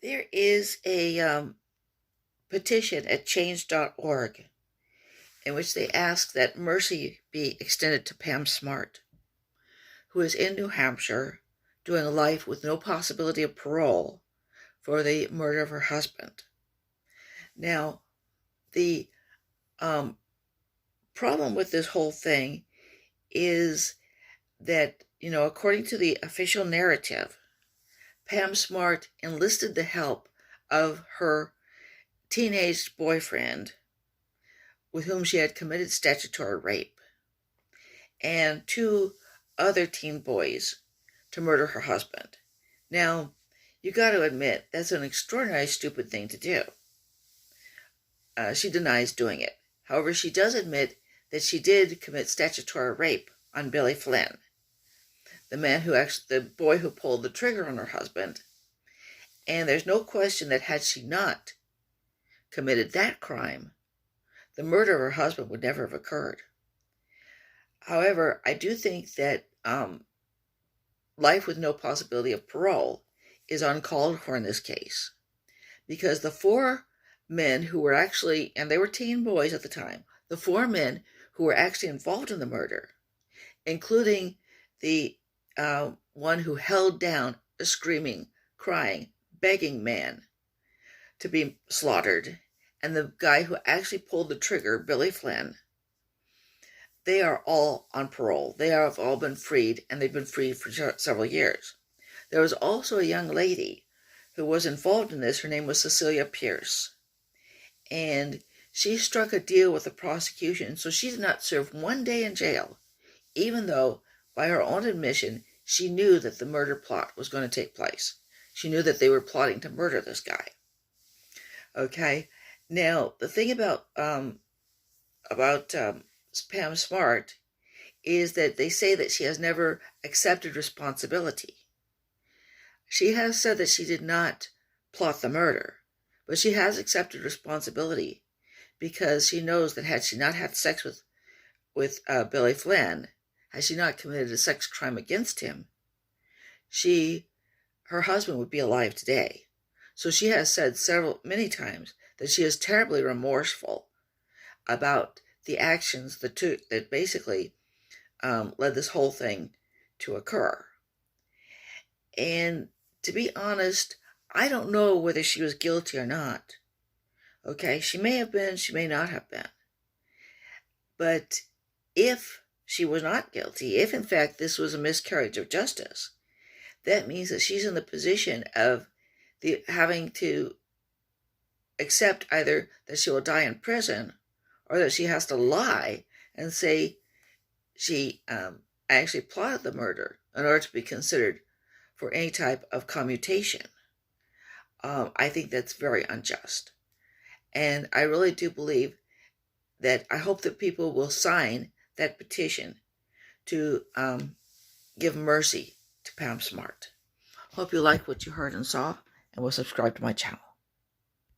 There is a petition at change.org in which they ask that mercy be extended to Pam Smart, who is in New Hampshire doing life with no possibility of parole for the murder of her husband. Now, the problem with this whole thing is that, according to the official narrative, Pam Smart enlisted the help of her teenage boyfriend with whom she had committed statutory rape and two other teen boys to murder her husband. Now, you got to admit, that's an extraordinarily stupid thing to do. She denies doing it. However, she does admit that she did commit statutory rape on Billy Flynn, the boy who pulled the trigger on her husband. And there's no question that had she not committed that crime, the murder of her husband would never have occurred. However, I do think that life with no possibility of parole is uncalled for in this case, because the four men who were actually, and they were teen boys at the time, the four men who were actually involved in the murder, including the one who held down a screaming, crying, begging man to be slaughtered, and the guy who actually pulled the trigger, Billy Flynn, they are all on parole. They have all been freed, and they've been freed for several years. There was also a young lady who was involved in this. Her name was Cecilia Pierce, and she struck a deal with the prosecution, so she did not serve 1 day in jail, even though, by her own admission, she knew that the murder plot was going to take place. She knew that they were plotting to murder this guy. Okay, now the thing about Pam Smart is that they say that she has never accepted responsibility. She has said that she did not plot the murder, but she has accepted responsibility because she knows that had she not had sex with Billy Flynn, had she not committed a sex crime against him, her husband would be alive today. So she has said many times that she is terribly remorseful about the actions that basically led this whole thing to occur. And to be honest, I don't know whether she was guilty or not. Okay, she may have been, she may not have been. But if she was not guilty, if in fact this was a miscarriage of justice, that means that she's in the position of having to accept either that she will die in prison or that she has to lie and say she actually plotted the murder in order to be considered for any type of commutation. I think that's very unjust. And I really do believe that I hope that people will sign that petition to give mercy to Pam Smart. Hope you liked what you heard and saw, and will subscribe to my channel.